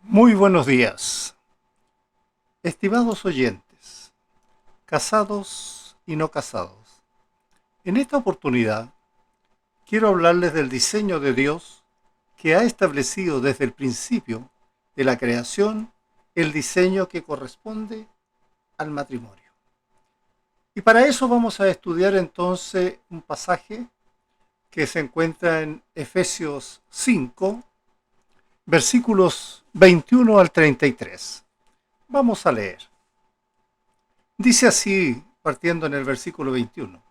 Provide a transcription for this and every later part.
Muy buenos días, estimados oyentes, casados y no casados. En esta oportunidad quiero hablarles del diseño de Dios que ha establecido desde el principio de la creación el diseño que corresponde al matrimonio. Y para eso vamos a estudiar entonces un pasaje que se encuentra en Efesios 5, versículos 21 al 33. Vamos a leer. Dice así, partiendo en el versículo 21.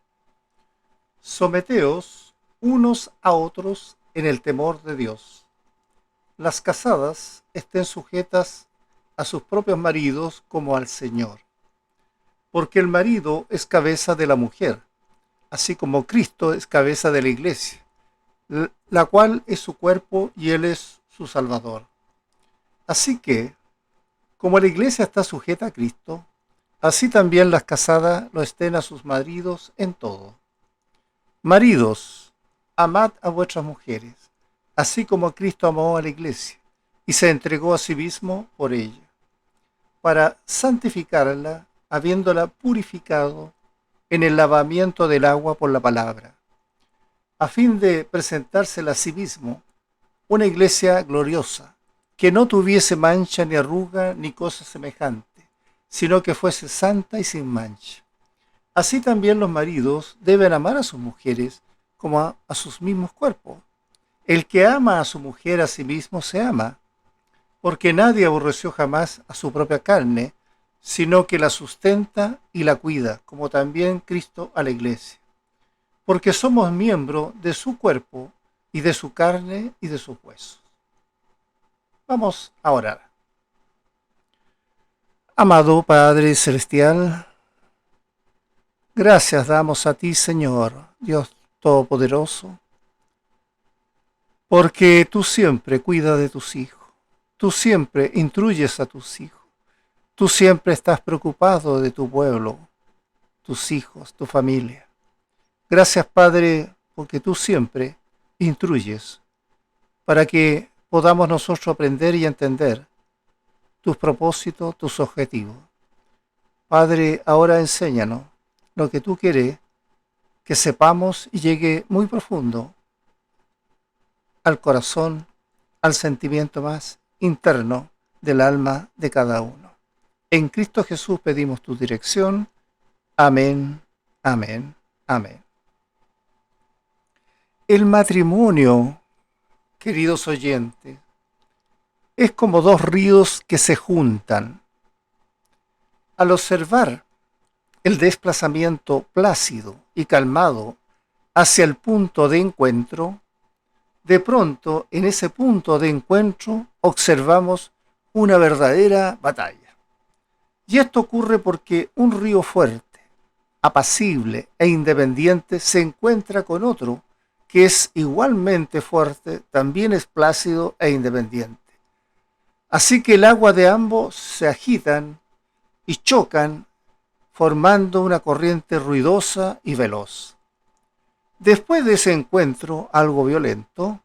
Someteos unos a otros en el temor de Dios. Las casadas estén sujetas a sus propios maridos como al Señor, porque el marido es cabeza de la mujer, así como Cristo es cabeza de la iglesia, la cual es su cuerpo y Él es su Salvador. Así que, como la iglesia está sujeta a Cristo, así también las casadas lo estén a sus maridos en todo. Maridos, amad a vuestras mujeres, así como Cristo amó a la iglesia y se entregó a sí mismo por ella, para santificarla, habiéndola purificado en el lavamiento del agua por la palabra, a fin de presentársela a sí mismo una iglesia gloriosa, que no tuviese mancha ni arruga ni cosa semejante, sino que fuese santa y sin mancha. Así también los maridos deben amar a sus mujeres como a sus mismos cuerpos. El que ama a su mujer a sí mismo se ama, porque nadie aborreció jamás a su propia carne, sino que la sustenta y la cuida, como también Cristo a la iglesia. Porque somos miembros de su cuerpo y de su carne y de sus huesos. Vamos a orar. Amado Padre Celestial, gracias damos a ti, Señor, Dios Todopoderoso, porque tú siempre cuidas de tus hijos, tú siempre instruyes a tus hijos, tú siempre estás preocupado de tu pueblo, tus hijos, tu familia. Gracias, Padre, porque tú siempre instruyes para que podamos nosotros aprender y entender tus propósitos, tus objetivos. Padre, ahora enséñanos lo que tú quieres que sepamos y llegue muy profundo al corazón, al sentimiento más interno del alma de cada uno. En Cristo Jesús pedimos tu dirección. Amén, amén, amén. El matrimonio, queridos oyentes, es como dos ríos que se juntan. Al observar el desplazamiento plácido y calmado hacia el punto de encuentro, de pronto en ese punto de encuentro observamos una verdadera batalla. Y esto ocurre porque un río fuerte, apacible e independiente se encuentra con otro que es igualmente fuerte, también es plácido e independiente. Así que el agua de ambos se agitan y chocan formando una corriente ruidosa y veloz. Después de ese encuentro algo violento,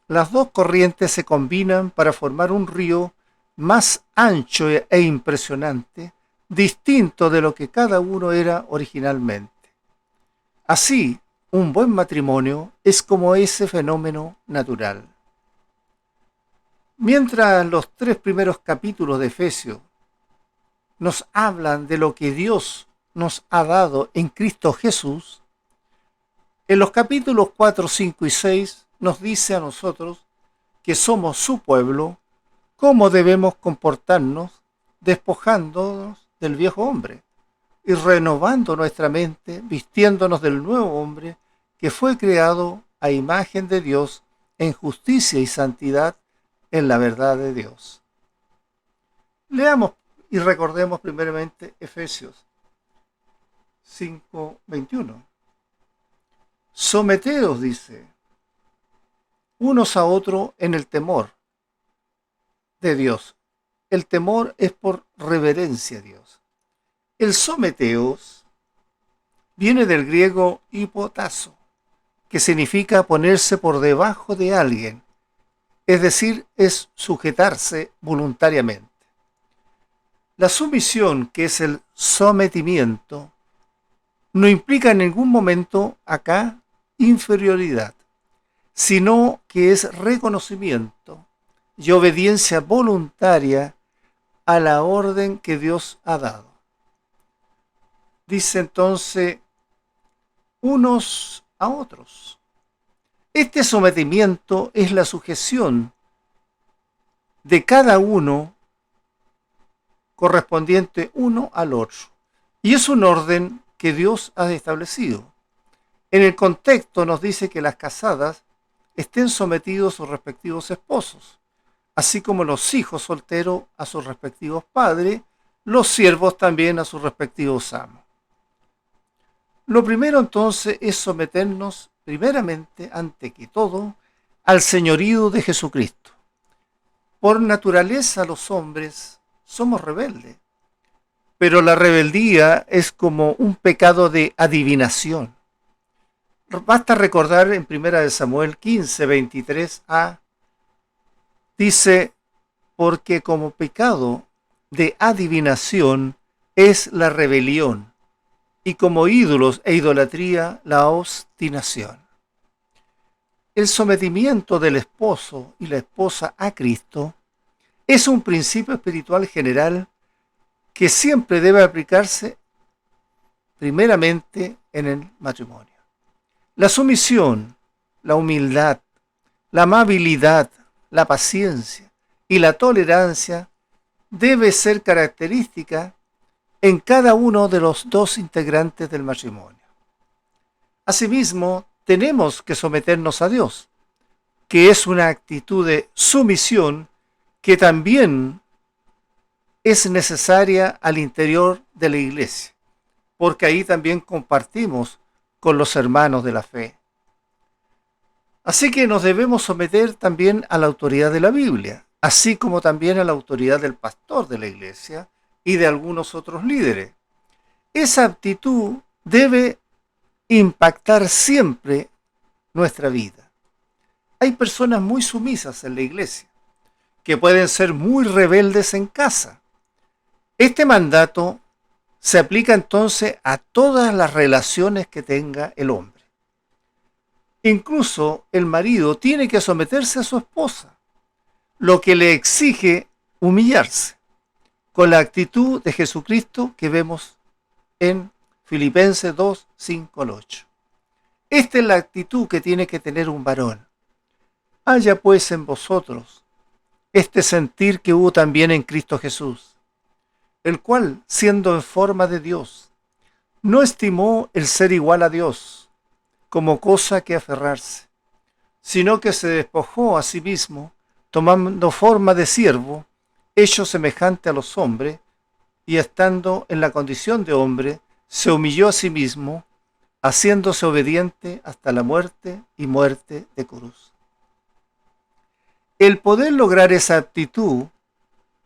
las dos corrientes se combinan para formar un río más ancho e impresionante, distinto de lo que cada uno era originalmente. Así, un buen matrimonio es como ese fenómeno natural. Mientras los tres primeros capítulos de Efesios nos hablan de lo que Dios nos ha dado en Cristo Jesús, en los capítulos 4, 5 y 6 nos dice a nosotros que somos su pueblo, cómo debemos comportarnos despojándonos del viejo hombre y renovando nuestra mente, vistiéndonos del nuevo hombre que fue creado a imagen de Dios en justicia y santidad en la verdad de Dios. Leamos y recordemos primeramente Efesios 5:21. Someteos, dice, unos a otros en el temor de Dios. El temor es por reverencia a Dios. El someteos viene del griego hipotazo, que significa ponerse por debajo de alguien, es decir, es sujetarse voluntariamente. La sumisión, que es el sometimiento, no implica en ningún momento acá inferioridad, sino que es reconocimiento y obediencia voluntaria a la orden que Dios ha dado. Dice entonces, unos a otros. Este sometimiento es la sujeción de cada uno correspondiente uno al otro. Y es un orden que Dios ha establecido. En el contexto nos dice que las casadas estén sometidos a sus respectivos esposos, así como los hijos solteros a sus respectivos padres, los siervos también a sus respectivos amos. Lo primero entonces es someternos primeramente, ante que todo, al señorío de Jesucristo. Por naturaleza los hombres somos rebeldes, pero la rebeldía es como un pecado de adivinación. Basta recordar en 1 Samuel 15, 23a, dice, porque como pecado de adivinación es la rebelión, y como ídolos e idolatría la obstinación. El sometimiento del esposo y la esposa a Cristo es un principio espiritual general que siempre debe aplicarse primeramente en el matrimonio. La sumisión, la humildad, la amabilidad, la paciencia y la tolerancia debe ser característica en cada uno de los dos integrantes del matrimonio. Asimismo, tenemos que someternos a Dios, que es una actitud de sumisión que también es necesaria al interior de la iglesia, porque ahí también compartimos con los hermanos de la fe. Así que nos debemos someter también a la autoridad de la Biblia, así como también a la autoridad del pastor de la iglesia y de algunos otros líderes. Esa actitud debe impactar siempre nuestra vida. Hay personas muy sumisas en la iglesia, que pueden ser muy rebeldes en casa. Este mandato se aplica entonces a todas las relaciones que tenga el hombre. Incluso el marido tiene que someterse a su esposa, lo que le exige humillarse, con la actitud de Jesucristo que vemos en Filipenses 2, 5 al 8. Esta es la actitud que tiene que tener un varón. Haya pues en vosotros este sentir que hubo también en Cristo Jesús, el cual, siendo en forma de Dios, no estimó el ser igual a Dios como cosa que aferrarse, sino que se despojó a sí mismo, tomando forma de siervo, hecho semejante a los hombres, y estando en la condición de hombre, se humilló a sí mismo, haciéndose obediente hasta la muerte y muerte de cruz. El poder lograr esa actitud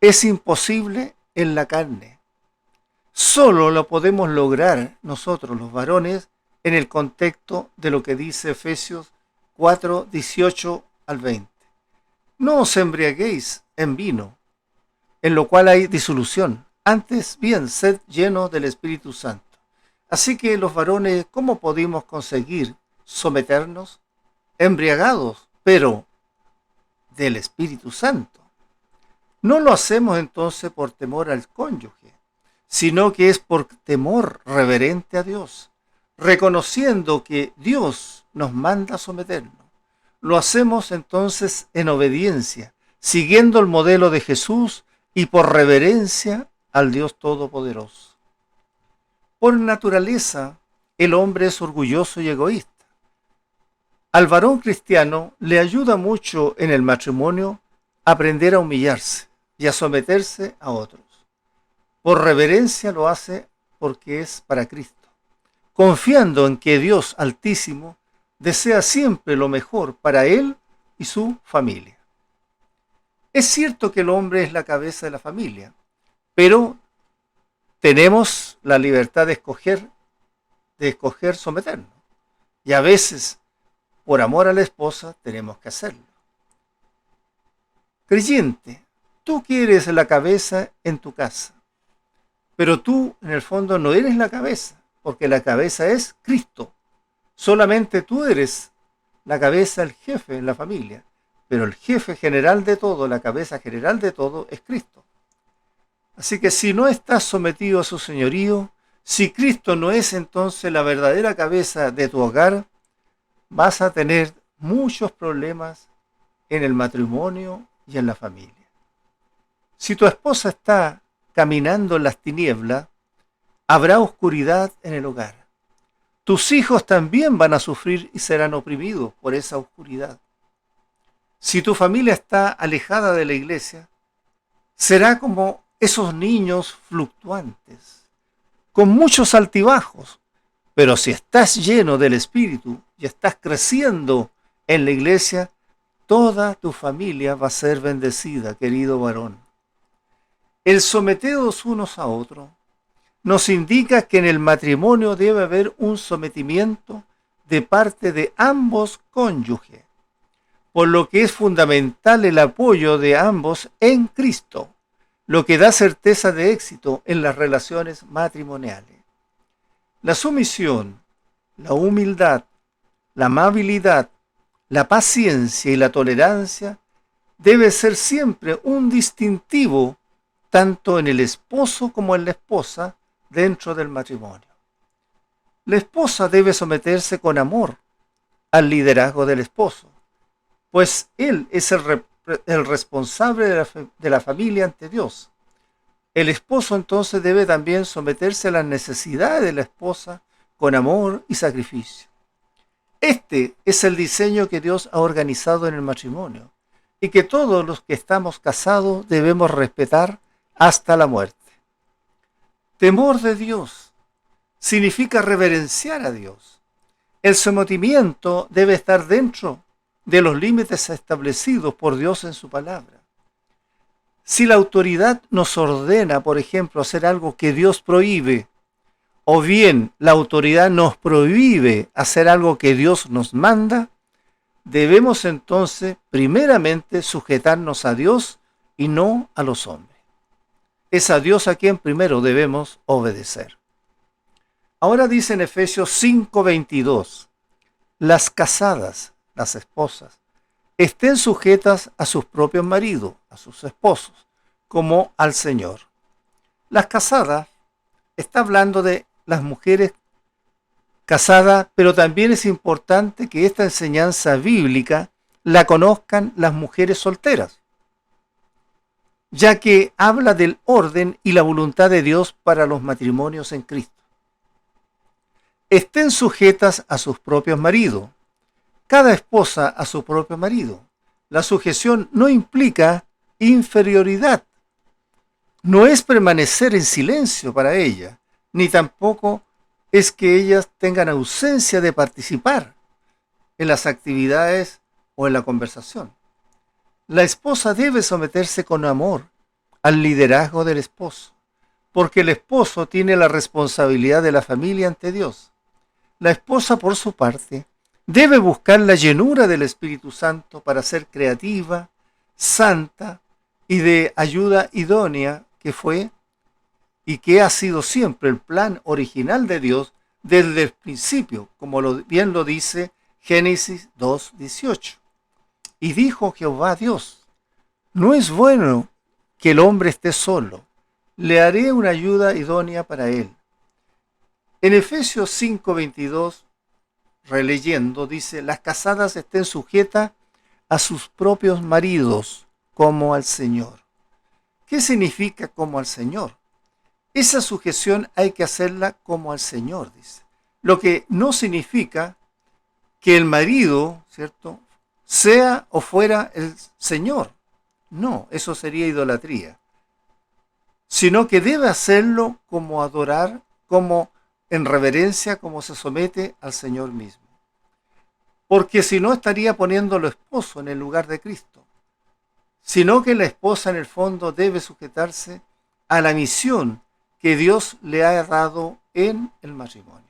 es imposible en la carne. Solo lo podemos lograr nosotros, los varones, en el contexto de lo que dice Efesios 4, 18 al 20. No os embriaguéis en vino, en lo cual hay disolución. Antes bien, sed llenos del Espíritu Santo. Así que los varones, ¿cómo podemos conseguir someternos? Embriagados, pero del Espíritu Santo. No lo hacemos entonces por temor al cónyuge, sino que es por temor reverente a Dios, reconociendo que Dios nos manda a someternos. Lo hacemos entonces en obediencia, siguiendo el modelo de Jesús y por reverencia al Dios Todopoderoso. Por naturaleza, el hombre es orgulloso y egoísta. Al varón cristiano le ayuda mucho en el matrimonio aprender a humillarse y a someterse a otros. Por reverencia lo hace porque es para Cristo, confiando en que Dios Altísimo desea siempre lo mejor para él y su familia. Es cierto que el hombre es la cabeza de la familia, pero tenemos la libertad de escoger someternos. Y a veces, por amor a la esposa, tenemos que hacerlo. Creyente, tú que eres la cabeza en tu casa, pero tú en el fondo no eres la cabeza, porque la cabeza es Cristo. Solamente tú eres la cabeza, el jefe en la familia, pero el jefe general de todo, la cabeza general de todo es Cristo. Así que si no estás sometido a su señorío, si Cristo no es entonces la verdadera cabeza de tu hogar, vas a tener muchos problemas en el matrimonio y en la familia. Si tu esposa está caminando en las tinieblas, habrá oscuridad en el hogar. Tus hijos también van a sufrir y serán oprimidos por esa oscuridad. Si tu familia está alejada de la iglesia, será como esos niños fluctuantes, con muchos altibajos. Pero si estás lleno del Espíritu y estás creciendo en la iglesia, toda tu familia va a ser bendecida, querido varón. El sometedos unos a otros nos indica que en el matrimonio debe haber un sometimiento de parte de ambos cónyuges, por lo que es fundamental el apoyo de ambos en Cristo, lo que da certeza de éxito en las relaciones matrimoniales. La sumisión, la humildad, la amabilidad, la paciencia y la tolerancia debe ser siempre un distintivo tanto en el esposo como en la esposa dentro del matrimonio. La esposa debe someterse con amor al liderazgo del esposo, pues él es el responsable de la familia ante Dios. El esposo entonces debe también someterse a las necesidades de la esposa con amor y sacrificio. Este es el diseño que Dios ha organizado en el matrimonio y que todos los que estamos casados debemos respetar hasta la muerte. Temor de Dios significa reverenciar a Dios. El sometimiento debe estar dentro de los límites establecidos por Dios en su palabra. Si la autoridad nos ordena, por ejemplo, hacer algo que Dios prohíbe, o bien la autoridad nos prohíbe hacer algo que Dios nos manda, debemos entonces primeramente sujetarnos a Dios y no a los hombres. Es a Dios a quien primero debemos obedecer. Ahora dice en Efesios 5:22, las casadas, las esposas, estén sujetas a sus propios maridos, a sus esposos, como al Señor. Las casadas, está hablando de las mujeres casadas, pero también es importante que esta enseñanza bíblica la conozcan las mujeres solteras, ya que habla del orden y la voluntad de Dios para los matrimonios en Cristo. Estén sujetas a sus propios maridos, cada esposa a su propio marido. La sujeción no implica inferioridad, no es permanecer en silencio para ella, ni tampoco es que ellas tengan ausencia de participar en las actividades o en la conversación. La esposa debe someterse con amor al liderazgo del esposo, porque el esposo tiene la responsabilidad de la familia ante Dios. La esposa, por su parte, debe buscar la llenura del Espíritu Santo para ser creativa, santa y de ayuda idónea, que fue y que ha sido siempre el plan original de Dios desde el principio, como bien lo dice Génesis 2:18. Y dijo Jehová Dios, no es bueno que el hombre esté solo, le haré una ayuda idónea para él. En Efesios 5:22, releyendo, dice, las casadas estén sujetas a sus propios maridos como al Señor. ¿Qué significa como al Señor? Esa sujeción hay que hacerla como al Señor, dice. Lo que no significa que el marido, ¿cierto?, sea o fuera el Señor. No, eso sería idolatría. Sino que debe hacerlo como adorar, como en reverencia, como se somete al Señor mismo. Porque si no estaría poniendo al esposo en el lugar de Cristo. Sino que la esposa en el fondo debe sujetarse a la misión que Dios le ha dado en el matrimonio.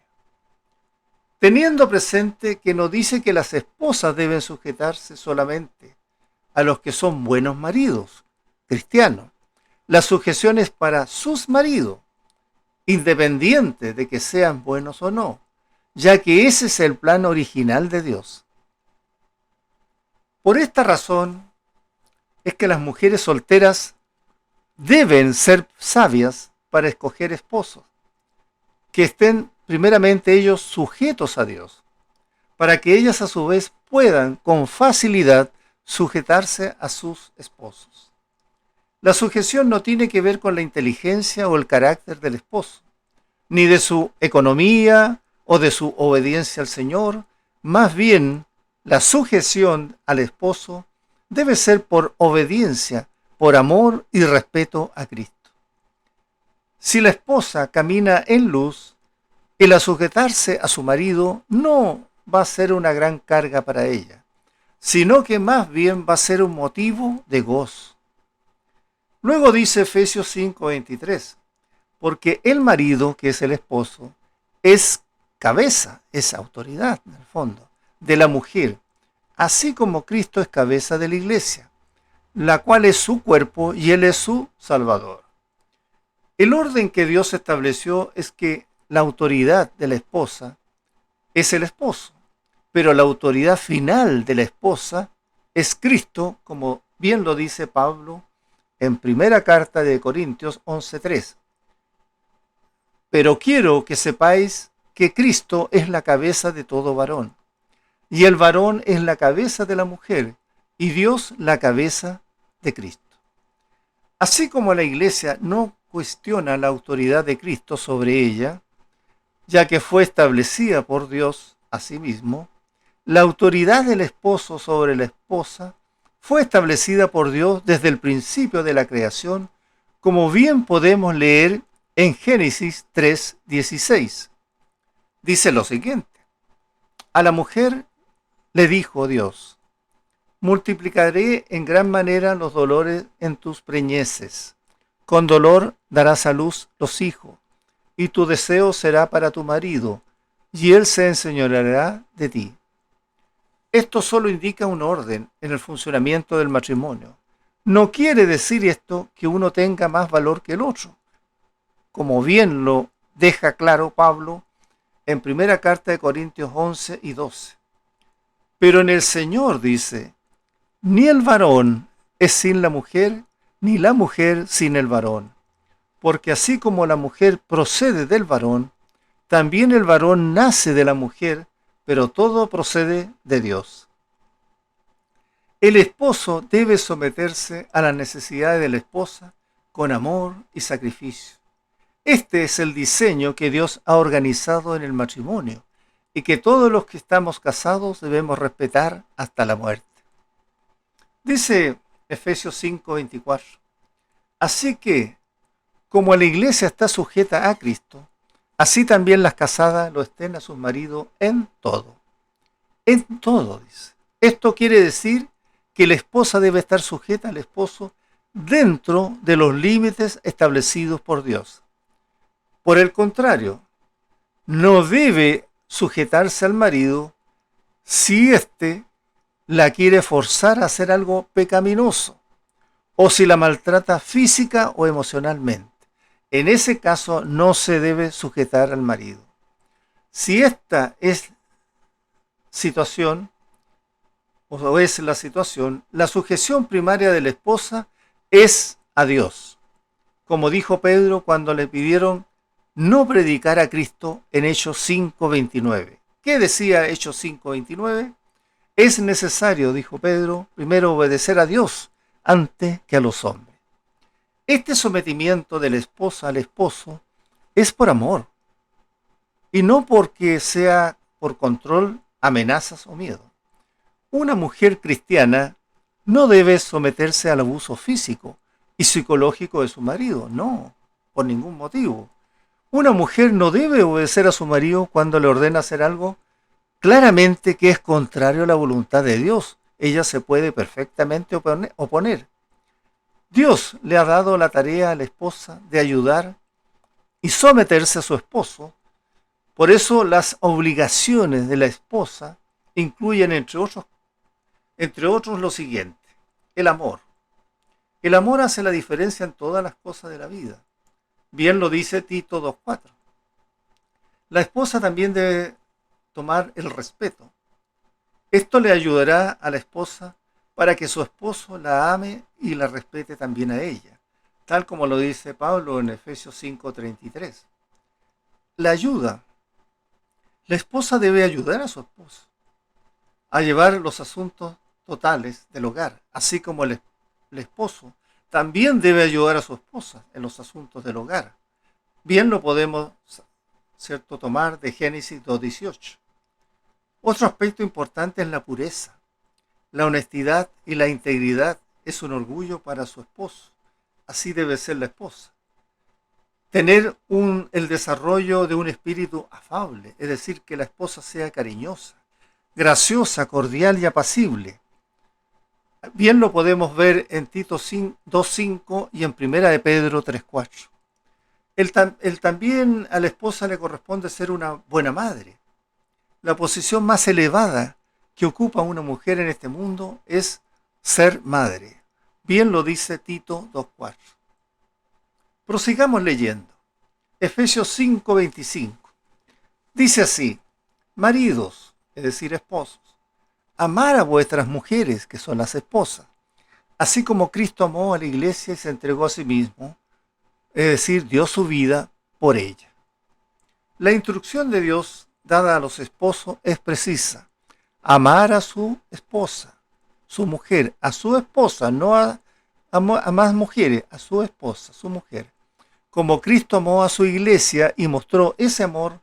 Teniendo presente que no dice que las esposas deben sujetarse solamente a los que son buenos maridos, cristianos. La sujeción es para sus maridos, independiente de que sean buenos o no, ya que ese es el plan original de Dios. Por esta razón es que las mujeres solteras deben ser sabias para escoger esposos, que estén primeramente ellos sujetos a Dios, para que ellas a su vez puedan con facilidad sujetarse a sus esposos. La sujeción no tiene que ver con la inteligencia o el carácter del esposo, ni de su economía o de su obediencia al Señor. Más bien, la sujeción al esposo debe ser por obediencia, por amor y respeto a Cristo. Si la esposa camina en luz, el sujetarse a su marido no va a ser una gran carga para ella, sino que más bien va a ser un motivo de gozo. Luego dice Efesios 5:23, porque el marido, que es el esposo, es cabeza, es autoridad, en el fondo, de la mujer, así como Cristo es cabeza de la iglesia, la cual es su cuerpo y Él es su Salvador. El orden que Dios estableció es que la autoridad de la esposa es el esposo, pero la autoridad final de la esposa es Cristo, como bien lo dice Pablo en primera carta de Corintios 11:3. Pero quiero que sepáis que Cristo es la cabeza de todo varón, y el varón es la cabeza de la mujer, y Dios la cabeza de Cristo. Así como la iglesia no cuestiona la autoridad de Cristo sobre ella, ya que fue establecida por Dios a sí mismo, la autoridad del esposo sobre la esposa fue establecida por Dios desde el principio de la creación, como bien podemos leer en Génesis 3:16. Dice lo siguiente: a la mujer le dijo Dios, multiplicaré en gran manera los dolores en tus preñeces, con dolor darás a luz los hijos, y tu deseo será para tu marido, y él se enseñoreará de ti. Esto solo indica un orden en el funcionamiento del matrimonio. No quiere decir esto que uno tenga más valor que el otro, como bien lo deja claro Pablo en primera carta de Corintios 11:12. Pero en el Señor dice, ni el varón es sin la mujer, ni la mujer sin el varón. Porque así como la mujer procede del varón, también el varón nace de la mujer, pero todo procede de Dios. El esposo debe someterse a las necesidades de la esposa con amor y sacrificio. Este es el diseño que Dios ha organizado en el matrimonio y que todos los que estamos casados debemos respetar hasta la muerte. Dice Efesios 5:24, así que, como la iglesia está sujeta a Cristo, así también las casadas lo estén a sus maridos en todo. En todo, dice. Esto quiere decir que la esposa debe estar sujeta al esposo dentro de los límites establecidos por Dios. Por el contrario, no debe sujetarse al marido si éste la quiere forzar a hacer algo pecaminoso o si la maltrata física o emocionalmente. En ese caso no se debe sujetar al marido. Si esta es situación, o es la situación, la sujeción primaria de la esposa es a Dios. Como dijo Pedro cuando le pidieron no predicar a Cristo en Hechos 5:29. ¿Qué decía Hechos 5:29? Es necesario, dijo Pedro, primero obedecer a Dios antes que a los hombres. Este sometimiento de la esposa al esposo es por amor y no porque sea por control, amenazas o miedo. Una mujer cristiana no debe someterse al abuso físico y psicológico de su marido, no, por ningún motivo. Una mujer no debe obedecer a su marido cuando le ordena hacer algo claramente que es contrario a la voluntad de Dios. Ella se puede perfectamente oponer. Dios le ha dado la tarea a la esposa de ayudar y someterse a su esposo. Por eso las obligaciones de la esposa incluyen, entre otros, lo siguiente: el amor. El amor hace la diferencia en todas las cosas de la vida. Bien lo dice Tito 2:4. La esposa también debe tomar el respeto. Esto le ayudará a la esposa para que su esposo la ame y la respete también a ella, tal como lo dice Pablo en Efesios 5:33. La ayuda. La esposa debe ayudar a su esposo a llevar los asuntos totales del hogar, así como el esposo también debe ayudar a su esposa en los asuntos del hogar. Bien lo podemos, cierto, tomar de Génesis 2:18. Otro aspecto importante es la pureza. La honestidad y la integridad es un orgullo para su esposo. Así debe ser la esposa. Tener el desarrollo de un espíritu afable, es decir, que la esposa sea cariñosa, graciosa, cordial y apacible. Bien lo podemos ver en Tito 2:5 y en Primera de Pedro 3:4. También a la esposa le corresponde ser una buena madre. La posición más elevada que ocupa una mujer en este mundo es ser madre. Bien lo dice Tito 2:4. Prosigamos leyendo. Efesios 5:25. Dice así: maridos, es decir, esposos, amar a vuestras mujeres, que son las esposas, así como Cristo amó a la iglesia y se entregó a sí mismo, es decir, dio su vida por ella. La instrucción de Dios dada a los esposos es precisa: amar a su esposa, su mujer, a su esposa, no a más mujeres, a su esposa, su mujer, como Cristo amó a su iglesia y mostró ese amor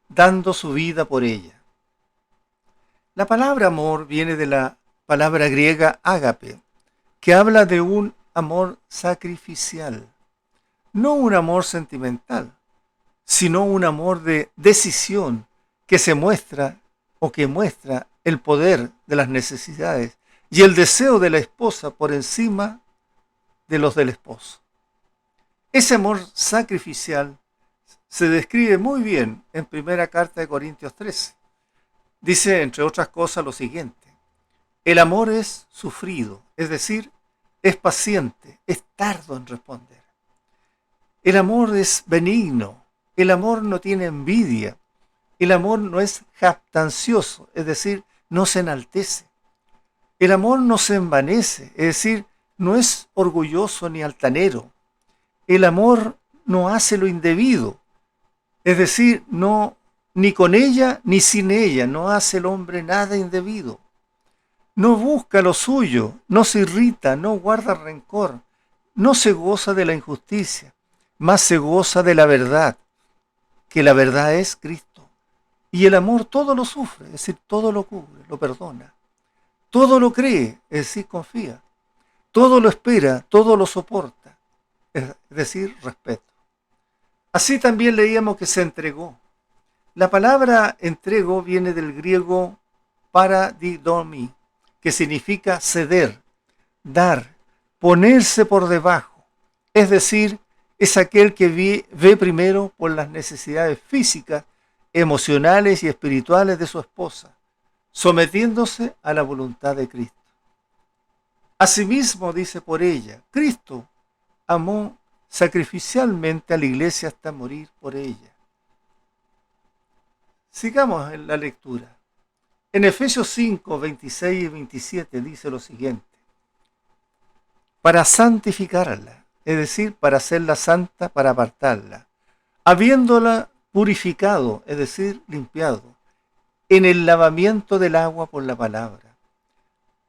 dando su vida por ella. La palabra amor viene de la palabra griega ágape, que habla de un amor sacrificial, no un amor sentimental, sino un amor de decisión que se muestra o que muestra el poder de las necesidades y el deseo de la esposa por encima de los del esposo. Ese amor sacrificial se describe muy bien en primera carta de Corintios 13. Dice, entre otras cosas, lo siguiente: el amor es sufrido, es decir, es paciente, es tardo en responder. El amor es benigno, el amor no tiene envidia, el amor no es jactancioso, es decir, no se enaltece. El amor no se envanece, es decir, no es orgulloso ni altanero. El amor no hace lo indebido, es decir, no, ni con ella ni sin ella, no hace el hombre nada indebido. No busca lo suyo, no se irrita, no guarda rencor, no se goza de la injusticia, más se goza de la verdad, que la verdad es Cristo. Y el amor todo lo sufre, es decir, todo lo cubre, lo perdona. Todo lo cree, es decir, confía. Todo lo espera, todo lo soporta, es decir, respeto. Así también leíamos que se entregó. La palabra entrego viene del griego paradidomi, que significa ceder, dar, ponerse por debajo. Es decir, es aquel que ve primero por las necesidades físicas, emocionales y espirituales de su esposa, sometiéndose a la voluntad de Cristo. Asimismo, dice por ella, Cristo amó sacrificialmente a la iglesia hasta morir por ella. Sigamos en la lectura. En Efesios 5, 26 y 27 dice lo siguiente: para santificarla, es decir, para hacerla santa, para apartarla, habiéndola purificado, es decir, limpiado, en el lavamiento del agua por la palabra.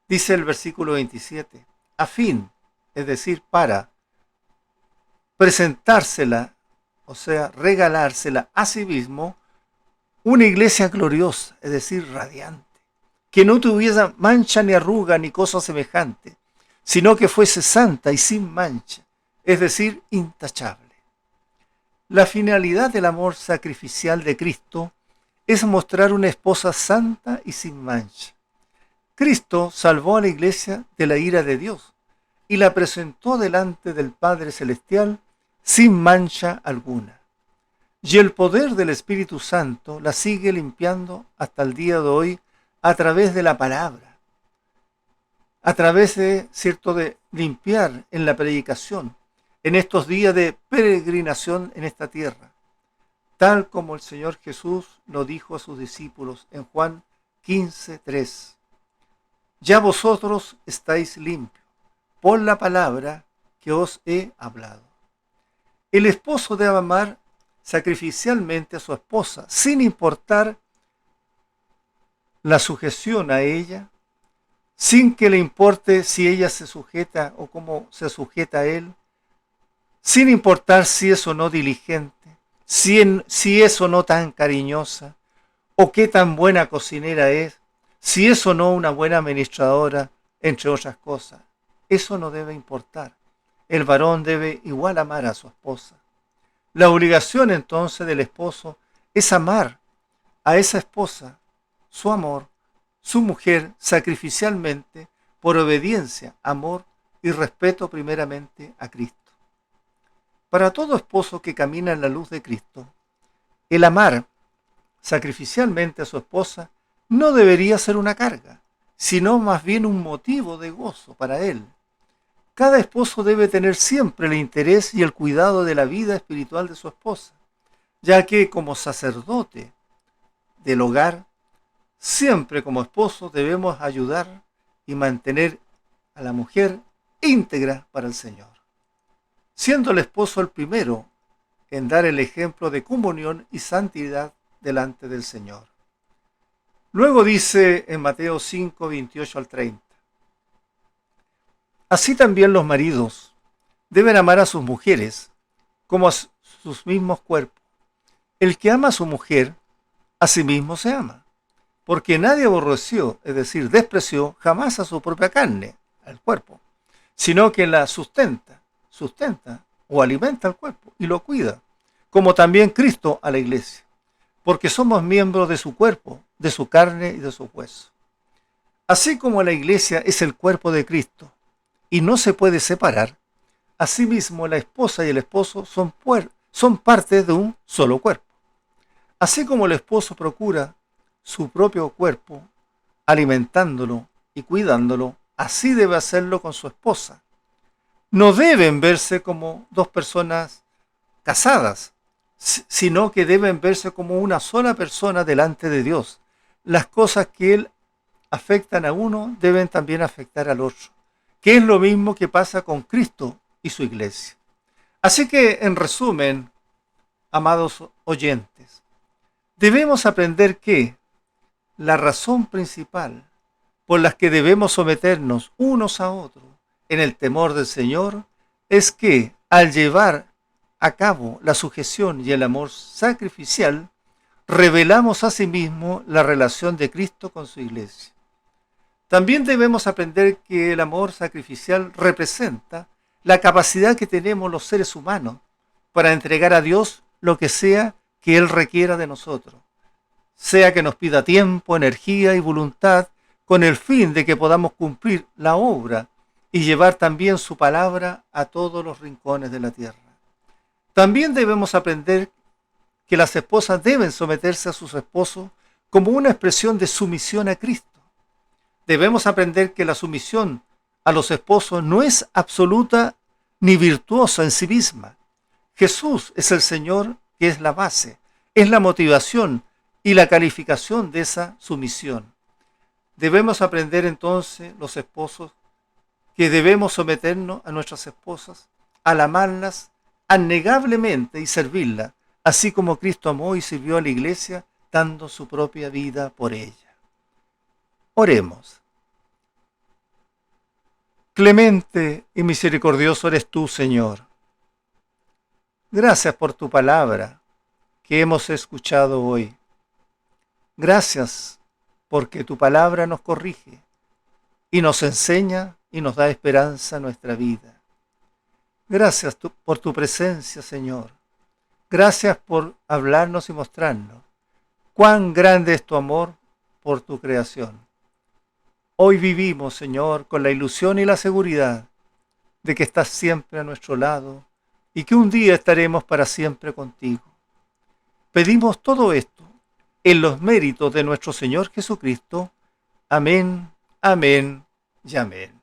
Dice el versículo 27, a fin, es decir, para presentársela, o sea, regalársela a sí mismo, una iglesia gloriosa, es decir, radiante, que no tuviese mancha ni arruga ni cosa semejante, sino que fuese santa y sin mancha, es decir, intachable. La finalidad del amor sacrificial de Cristo es mostrar una esposa santa y sin mancha. Cristo salvó a la iglesia de la ira de Dios y la presentó delante del Padre Celestial sin mancha alguna. Y el poder del Espíritu Santo la sigue limpiando hasta el día de hoy a través de la palabra. a través de, cierto, de limpiar en la predicación, en estos días de peregrinación en esta tierra, tal como el Señor Jesús lo dijo a sus discípulos en Juan 15:3. Ya vosotros estáis limpios por la palabra que os he hablado. El esposo debe amar sacrificialmente a su esposa, sin importar la sujeción a ella, sin que le importe si ella se sujeta o cómo se sujeta a él, sin importar si es o no diligente, si es o no tan cariñosa, o qué tan buena cocinera es, si es o no una buena administradora, entre otras cosas. Eso no debe importar. El varón debe igual amar a su esposa. La obligación entonces del esposo es amar a esa esposa, su amor, su mujer, sacrificialmente, por obediencia, amor y respeto primeramente a Cristo. Para todo esposo que camina en la luz de Cristo, el amar sacrificialmente a su esposa no debería ser una carga, sino más bien un motivo de gozo para él. Cada esposo debe tener siempre el interés y el cuidado de la vida espiritual de su esposa, ya que como sacerdote del hogar, siempre como esposo debemos ayudar y mantener a la mujer íntegra para el Señor, siendo el esposo el primero en dar el ejemplo de comunión y santidad delante del Señor. Luego dice en Mateo 5, 28 al 30. Así también los maridos deben amar a sus mujeres como a sus mismos cuerpos. El que ama a su mujer, a sí mismo se ama, porque nadie aborreció, es decir, despreció jamás a su propia carne, al cuerpo, sino que la sustenta o alimenta al cuerpo y lo cuida, como también Cristo a la iglesia, porque somos miembros de su cuerpo, de su carne y de su hueso. Así como la iglesia es el cuerpo de Cristo y no se puede separar, asimismo la esposa y el esposo son parte de un solo cuerpo. Así como el esposo procura su propio cuerpo, alimentándolo y cuidándolo, así debe hacerlo con su esposa. No deben verse como dos personas casadas, sino que deben verse como una sola persona delante de Dios. Las cosas que Él afectan a uno deben también afectar al otro, que es lo mismo que pasa con Cristo y su iglesia. Así que, en resumen, amados oyentes, debemos aprender que la razón principal por la que debemos someternos unos a otros en el temor del Señor es que, al llevar a cabo la sujeción y el amor sacrificial, revelamos asimismo la relación de Cristo con su iglesia. También debemos aprender que el amor sacrificial representa la capacidad que tenemos los seres humanos para entregar a Dios lo que sea que Él requiera de nosotros, sea que nos pida tiempo, energía y voluntad, con el fin de que podamos cumplir la obra y llevar también su palabra a todos los rincones de la tierra. También debemos aprender que las esposas deben someterse a sus esposos como una expresión de sumisión a Cristo. Debemos aprender que la sumisión a los esposos no es absoluta ni virtuosa en sí misma. Jesús es el Señor, que es la base, es la motivación y la calificación de esa sumisión. Debemos aprender entonces, los esposos, que debemos someternos a nuestras esposas, al amarlas abnegablemente y servirlas, así como Cristo amó y sirvió a la iglesia, dando su propia vida por ella. Oremos. Clemente y misericordioso eres tú, Señor. Gracias por tu palabra que hemos escuchado hoy. Gracias porque tu palabra nos corrige y nos enseña y nos da esperanza a nuestra vida. Gracias por tu presencia, Señor. Gracias por hablarnos y mostrarnos cuán grande es tu amor por tu creación. Hoy vivimos, Señor, con la ilusión y la seguridad de que estás siempre a nuestro lado y que un día estaremos para siempre contigo. Pedimos todo esto en los méritos de nuestro Señor Jesucristo. Amén, amén y amén.